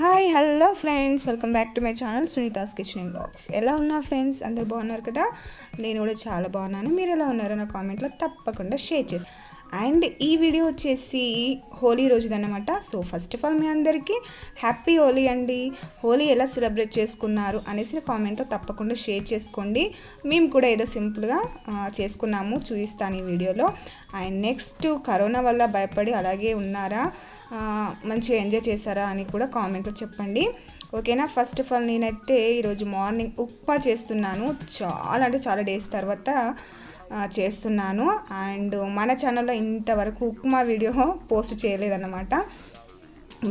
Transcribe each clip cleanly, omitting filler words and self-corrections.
Hi hello friends, welcome back to my channel Sunitha's kitchen and blogs. ఎలా ఉన్నారు friends? అందరు బాగున్నారు కదా? నేను కూడా చాలా బాగున్నాను. మీరు ఎలా ఉన్నారో నా కామెంట్లో తప్పకుండా షేర్ చేసి. అండ్ ఈ వీడియో వచ్చేసి హోలీ రోజుదన్నమాట. సో ఫస్ట్ ఆఫ్ ఆల్ మీ అందరికీ హ్యాపీ హోలీ అండి. హోలీ ఎలా సెలబ్రేట్ చేసుకున్నారు అనేసి కామెంట్లో తప్పకుండా షేర్ చేసుకోండి. మేము కూడా ఏదో సింపుల్గా చేసుకున్నాము, చూపిస్తాను ఈ వీడియోలో. అండ్ నెక్స్ట్, కరోనా వల్ల భయపడి అలాగే ఉన్నారా, మంచిగా ఎంజాయ్ చేశారా అని కూడా కామెంట్లో చెప్పండి, ఓకేనా? ఫస్ట్ ఆఫ్ ఆల్ నేనైతే ఈరోజు మార్నింగ్ ఉప్మా చేస్తున్నాను. చాలా అంటే చాలా డేస్ తర్వాత చేస్తున్నాను. అండ్ మన ఛానల్లో ఇంతవరకు ఉప్మా వీడియో పోస్ట్ చేయలేదన్నమాట.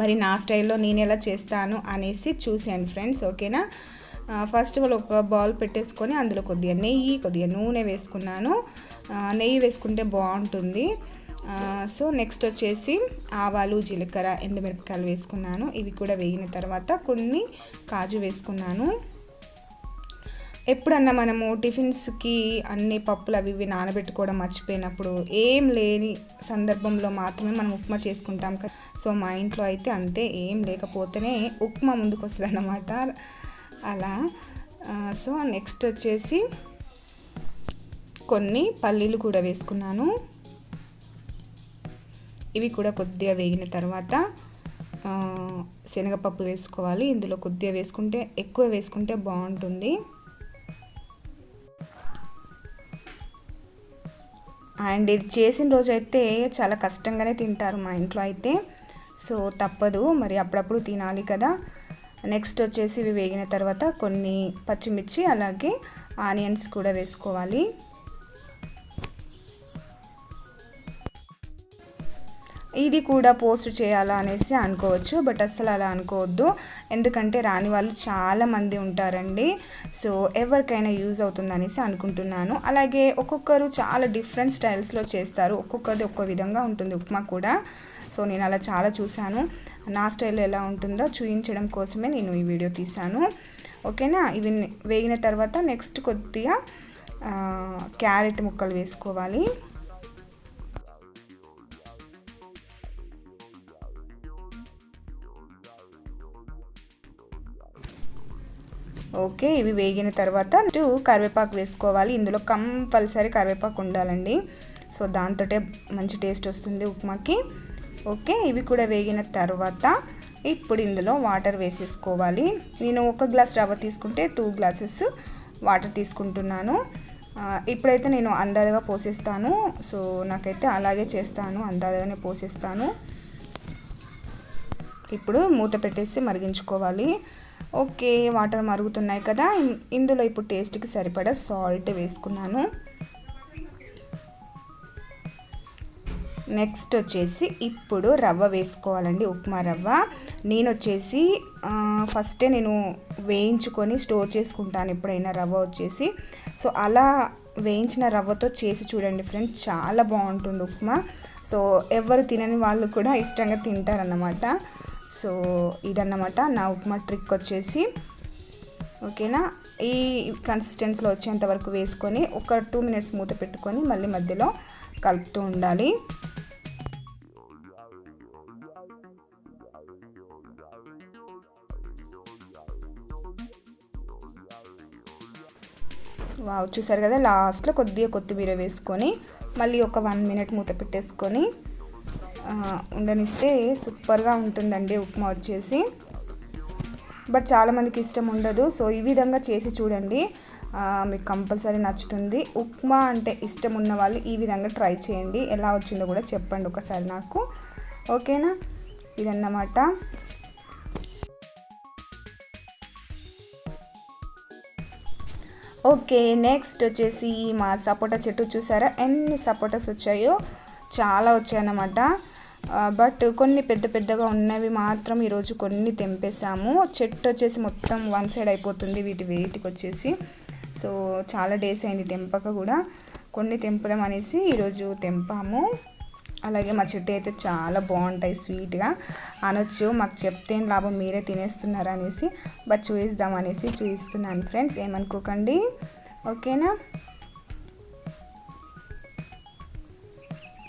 మరి నా స్టైల్లో నేను ఎలా చేస్తాను అనేసి చూసాను ఫ్రెండ్స్, ఓకేనా? ఫస్ట్ ఆఫ్ ఆల్ ఒక బౌల్ పెట్టేసుకొని అందులో కొద్దిగా నెయ్యి, కొద్దిగా నూనె వేసుకున్నాను. నెయ్యి వేసుకుంటే బాగుంటుంది. సో నెక్స్ట్ వచ్చేసి ఆవాలు, జీలకర్ర, ఎండుమిరపకాయలు వేసుకున్నాను. ఇవి కూడా వేగిన తర్వాత కొన్ని కాజు వేసుకున్నాను. ఎప్పుడన్నా మనము టిఫిన్స్కి అన్ని పప్పులు అవి ఇవి నానబెట్టుకోవడం మర్చిపోయినప్పుడు, ఏం లేని సందర్భంలో మాత్రమే మనం ఉప్మా చేసుకుంటాం కదా. సో మా ఇంట్లో అయితే అంతే, ఏం లేకపోతేనే ఉప్మా ముందుకు వస్తుంది అన్నమాట అలా. సో నెక్స్ట్ వచ్చేసి కొన్ని పల్లీలు కూడా వేసుకున్నాను. ఇవి కూడా కొద్దిగా వేగిన తర్వాత శనగపప్పు వేసుకోవాలి. ఇందులో కొద్దిగా వేసుకుంటే, ఎక్కువ వేసుకుంటే బాగుంటుంది. అండ్ ఇది చేసిన రోజు అయితే చాలా కష్టంగానే తింటారు మా ఇంట్లో అయితే. సో తప్పదు, మరి అప్పుడప్పుడు తినాలి కదా. నెక్స్ట్ వచ్చేసి ఇవి వేగిన తర్వాత కొన్ని పచ్చిమిర్చి అలాగే ఆనియన్స్ కూడా వేసుకోవాలి. ఇది కూడా పోస్ట్ చేయాలా అనేసి అనుకోవచ్చు, బట్ అస్సలు అలా అనుకోవద్దు. ఎందుకంటే రాని వాళ్ళు చాలామంది ఉంటారండి. సో ఎవరికైనా యూజ్ అవుతుంది అనేసి అనుకుంటున్నాను. అలాగే ఒక్కొక్కరు చాలా డిఫరెంట్ స్టైల్స్లో చేస్తారు, ఒక్కొక్కరిది ఒక్కో విధంగా ఉంటుంది ఉప్మా కూడా. సో నేను అలా చాలా చూశాను. నా స్టైల్లో ఎలా ఉంటుందో చూపించడం కోసమే నేను ఈ వీడియో తీశాను, ఓకేనా? ఇవి వేగిన తర్వాత నెక్స్ట్ కొద్దిగా క్యారెట్ ముక్కలు వేసుకోవాలి. ఓకే, ఇవి వేగిన తర్వాత కరివేపాకు వేసుకోవాలి. ఇందులో కంపల్సరీ కరివేపాకు ఉండాలండి. సో దాంతో మంచి టేస్ట్ వస్తుంది ఉప్మాకి. ఓకే, ఇవి కూడా వేగిన తర్వాత ఇప్పుడు ఇందులో వాటర్ వేసేసుకోవాలి. నేను 1 గ్లాస్ రవ్వ తీసుకుంటే 2 గ్లాసెస్ వాటర్ తీసుకుంటున్నాను. ఇప్పుడైతే నేను అందాజగా పోసేస్తాను. సో నాకైతే అలాగే చేస్తాను, అందాజగానే పోసేస్తాను. ఇప్పుడు మూత పెట్టేసి మరిగించుకోవాలి. ఓకే, వాటర్ మరుగుతున్నాయి కదా. ఇందులో ఇప్పుడు టేస్ట్కి సరిపడా సాల్ట్ వేసుకున్నాను. నెక్స్ట్ వచ్చేసి ఇప్పుడు రవ్వ వేసుకోవాలండి, ఉప్మా రవ్వ. నేను వచ్చేసి ఫస్టే నేను వేయించుకొని స్టోర్ చేసుకుంటాను ఎప్పుడైనా రవ్వ వచ్చేసి. సో అలా వేయించిన రవ్వతో చేసి చూడండి ఫ్రెండ్స్, చాలా బాగుంటుంది ఉప్మా. సో ఎవరు తినని వాళ్ళు కూడా ఇష్టంగా తింటారన్నమాట. సో ఇదన్నమాట నా ఉప్మా ట్రిక్ వచ్చేసి, ఓకేనా? ఈ కన్సిస్టెన్సీలో వచ్చేంత వరకు వేసుకొని ఒక 2 మినిట్స్ మూత పెట్టుకొని మళ్ళీ మధ్యలో కలుపుతూ ఉండాలి. వావ్, చూసారు కదా, లాస్ట్లో కొద్దిగా కొత్తిమీర వేసుకొని మళ్ళీ ఒక 1 మినిట్ మూత పెట్టేసుకొని ఉండనిస్తే సూపర్గా ఉంటుందండి ఉప్మా వచ్చేసి. బట్ చాలామందికి ఇష్టం ఉండదు. సో ఈ విధంగా చేసి చూడండి, మీకు కంపల్సరీ నచ్చుతుంది. ఉప్మా అంటే ఇష్టం ఉన్న వాళ్ళు ఈ విధంగా ట్రై చేయండి. ఎలా వచ్చిందో కూడా చెప్పండి ఒకసారి నాకు, ఓకేనా? ఇదన్నమాట. ఓకే, నెక్స్ట్ వచ్చేసి మా సపోటా చెట్టు చూసారా, ఎన్ని సపోటాస్ వచ్చాయో, చాలా వచ్చాయన్నమాట. బట్ కొన్ని పెద్ద పెద్దగా ఉన్నవి మాత్రం ఈరోజు కొన్ని తెంపేసాము. చెట్టు వచ్చేసి మొత్తం 1 సైడ్ అయిపోతుంది వీటికి వచ్చేసి. సో చాలా డేస్ అయింది తెంపక కూడా. కొన్ని తెంపుదాం అనేసి ఈరోజు తెంపాము. అలాగే మా చెట్టు అయితే చాలా బాగుంటాయి, స్వీట్గా అనొచ్చు. మాకు చెప్తే లాభం, మీరే తినేస్తున్నారు అనేసి. బట్ చూపిద్దాం అనేసి చూపిస్తున్నాను ఫ్రెండ్స్, ఏమనుకోకండి, ఓకేనా?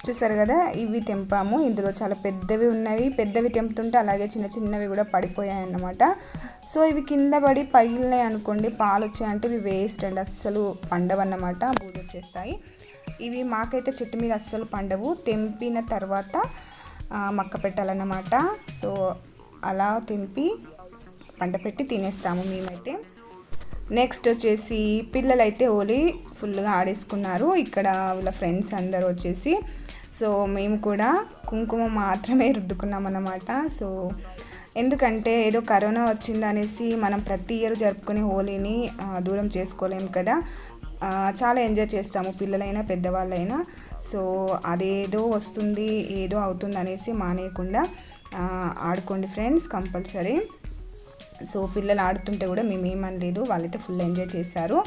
చూసారు కదా, ఇవి తెంపాము. ఇందులో చాలా పెద్దవి ఉన్నవి, పెద్దవి తెంపుతుంటే అలాగే చిన్న చిన్నవి కూడా పడిపోయాయి అన్నమాట. సో ఇవి కింద పడి పగిలినాయి అనుకోండి, పాలు వచ్చాయంటే ఇవి వేస్ట్ అండి, అస్సలు పండవన్నమాట, బూజు వచ్చేస్తాయి. ఇవి మాకైతే చెట్టు మీద అస్సలు పండవు, తెంపిన తర్వాత మక్క పెట్టాలన్నమాట. సో అలా తెంపి పంట పెట్టి తినేస్తాము మేమైతే. నెక్స్ట్ వచ్చేసి పిల్లలైతే హోలీ ఫుల్గా ఆడేసుకున్నారు. ఇక్కడ వాళ్ళ ఫ్రెండ్స్ అందరూ వచ్చేసి, సో మేము కూడా కుంకుమ మాత్రమే రుద్దుకున్నాం అన్నమాట. సో ఎందుకంటే ఏదో కరోనా వచ్చిందనేసి మనం ప్రతి ఇయర్ జరుపుకునే హోలీని దూరం చేసుకోలేము కదా, చాలా ఎంజాయ్ చేస్తాము పిల్లలైనా పెద్దవాళ్ళైనా. సో అదేదో వస్తుంది ఏదో అవుతుంది అనేసి మానేయకుండా ఆడుకోండి ఫ్రెండ్స్ కంపల్సరీ. సో పిల్లలు ఆడుతుంటే కూడా మేము ఏమనలేదు, వాళ్ళైతే ఫుల్ ఎంజాయ్ చేశారు.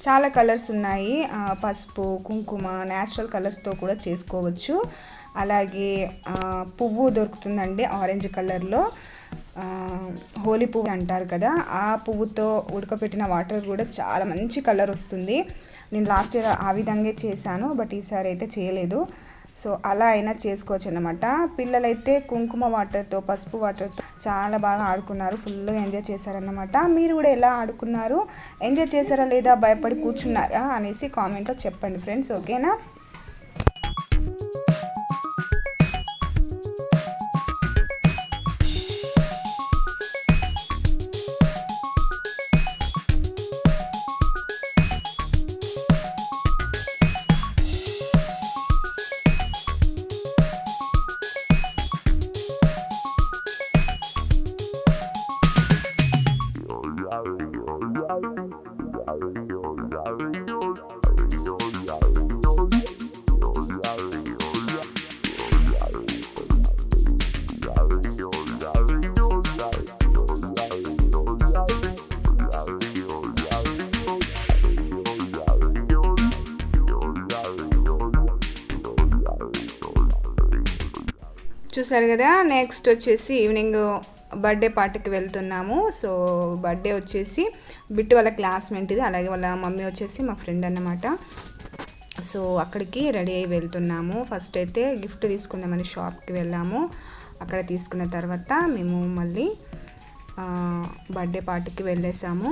చాలా కలర్స్ ఉన్నాయి, పసుపు కుంకుమ న్యాచురల్ కలర్స్తో కూడా చేసుకోవచ్చు. అలాగే పువ్వు దొరుకుతుందండి ఆరెంజ్ కలర్లో, హోలీ పువ్వు అంటారు కదా, ఆ పువ్వుతో ఉడకపెట్టిన వాటర్ కూడా చాలా మంచి కలర్ వస్తుంది. నేను లాస్ట్ ఇయర్ ఆ విధంగా చేశాను, బట్ ఈసారి అయితే చేయలేదు. సో అలా అయినా చేసుకోవచ్చు అన్నమాట. పిల్లలైతే కుంకుమ వాటర్తో పసుపు వాటర్తో చాలా బాగా ఆడుకున్నారు, ఫుల్గా ఎంజాయ్ చేశారన్నమాట. మీరు కూడా ఎలా ఆడుకున్నారు, ఎంజాయ్ చేశారా లేదా, భయపడి కూర్చున్నారా అనేసి కామెంట్లో చెప్పండి ఫ్రెండ్స్, ఓకేనా. చూసారు కదా, నెక్స్ట్ వచ్చేసి ఈవినింగ్ బర్త్డే పార్టీకి వెళ్తున్నాము. సో బర్త్డే వచ్చేసి బిట్టు వాళ్ళ క్లాస్మేట్ ఇది, అలాగే వాళ్ళ మమ్మీ వచ్చేసి మా ఫ్రెండ్ అన్నమాట. సో అక్కడికి రెడీ అయ్యి వెళ్తున్నాము. ఫస్ట్ అయితే గిఫ్ట్ తీసుకుందామని షాప్కి వెళ్ళాము. అక్కడ తీసుకున్న తర్వాత మేము మళ్ళీ బర్త్డే పార్టీకి వెళ్ళేసాము.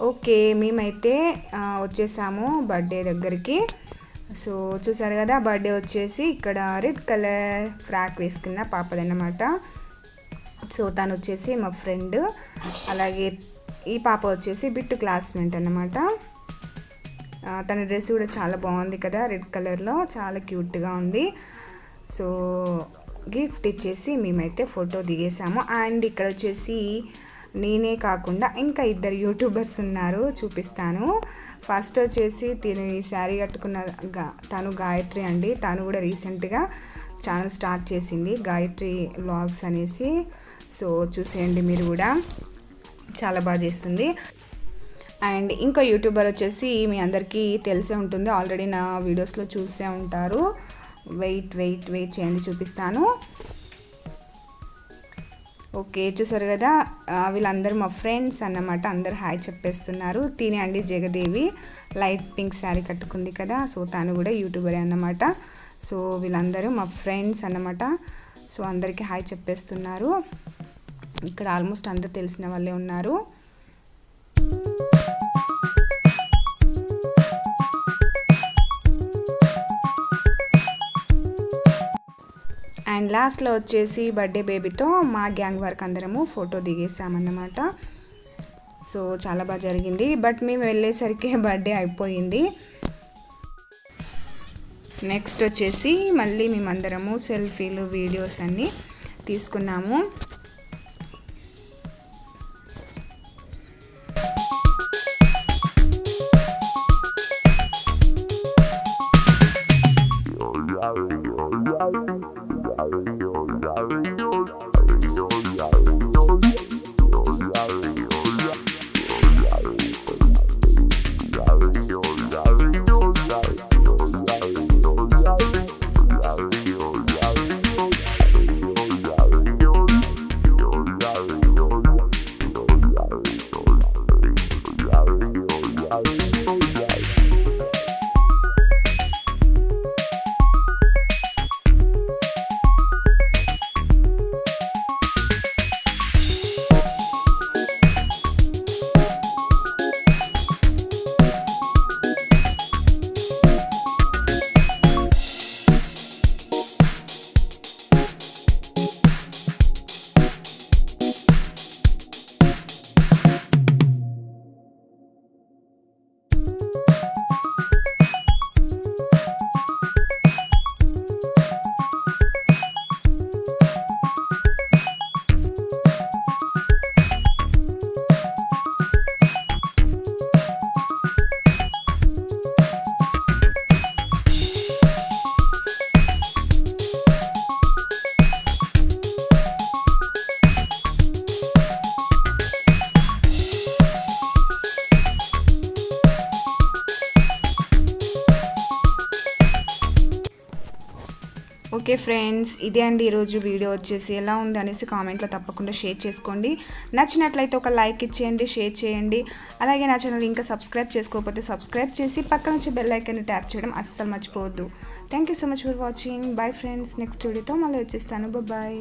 ఓకే, మేమైతే వచ్చేసాము బర్త్డే దగ్గరికి. సో చూసారు కదా, బర్త్డే వచ్చేసి ఇక్కడ రెడ్ కలర్ ఫ్రాక్ వేసుకున్న పాపదన్నమాట. సో తను వచ్చేసి మా ఫ్రెండ్, అలాగే ఈ పాప వచ్చేసి బిట్టు క్లాస్మేట్ అన్నమాట. తన డ్రెస్ కూడా చాలా బాగుంది కదా, రెడ్ కలర్లో చాలా క్యూట్గా ఉంది. సో గిఫ్ట్ ఇచ్చేసి మేమైతే ఫోటో దిగేసాము. అండ్ ఇక్కడ వచ్చేసి నేనే కాకుండా ఇంకా ఇద్దరు యూట్యూబర్స్ ఉన్నారు, చూపిస్తాను. ఫస్ట్ వచ్చేసి తిను ఈ శారీ కట్టుకున్న తను గాయత్రి అండి. తను కూడా రీసెంట్గా ఛానల్ స్టార్ట్ చేసింది, గాయత్రి వ్లాగ్స్ అనేసి. సో చూసేయండి మీరు కూడా, చాలా బాగా చేస్తుంది. అండ్ ఇంకో యూట్యూబర్ వచ్చేసి మీ అందరికీ తెలిసే ఉంటుంది, ఆల్రెడీ నా వీడియోస్లో చూసే ఉంటారు. వెయిట్ చేయండి, చూపిస్తాను. ఓకే చూసారు కదా, వీళ్ళందరూ మా ఫ్రెండ్స్ అన్నమాట. అందరు హాయ్ చెప్పేస్తున్నారు. తినే అండి జగదేవి లైట్ పింక్ శారీ కట్టుకుంది కదా, సో తను కూడా యూట్యూబరే అన్నమాట. సో వీళ్ళందరూ మా ఫ్రెండ్స్ అన్నమాట. సో అందరికీ హాయ్ చెప్పేస్తున్నారు. ఇక్కడ ఆల్మోస్ట్ అందరు తెలిసిన వాళ్ళే ఉన్నారు. అండ్ లాస్ట్లో వచ్చేసి బర్త్డే బేబీతో మా గ్యాంగ్ వర్క్ అందరము ఫోటో దిగేసామన్నమాట. సో చాలా బాగా జరిగింది. బట్ మేము వెళ్ళేసరికి బర్త్డే అయిపోయింది. నెక్స్ట్ వచ్చేసి మళ్ళీ మేమందరము సెల్ఫీలు వీడియోస్ అన్నీ తీసుకున్నాము. Yeah. ఓకే ఫ్రెండ్స్, ఇదే అండి ఈరోజు వీడియో వచ్చేసి. ఎలా ఉంది అనేసి కామెంట్లో తప్పకుండా షేర్ చేసుకోండి. నచ్చినట్లయితే ఒక లైక్ ఇచ్చేయండి, షేర్ చేయండి. అలాగే నా ఛానల్ ఇంకా సబ్స్క్రైబ్ చేసుకోకపోతే సబ్స్క్రైబ్ చేసి పక్కన వచ్చే బెల్ ఐకాన్ని ట్యాప్ చేయడం అస్సలు మర్చిపోవద్దు. Thank you so much for watching. Bye friends, next వీడియోతో మళ్ళీ వచ్చేస్తాను. బాయ్.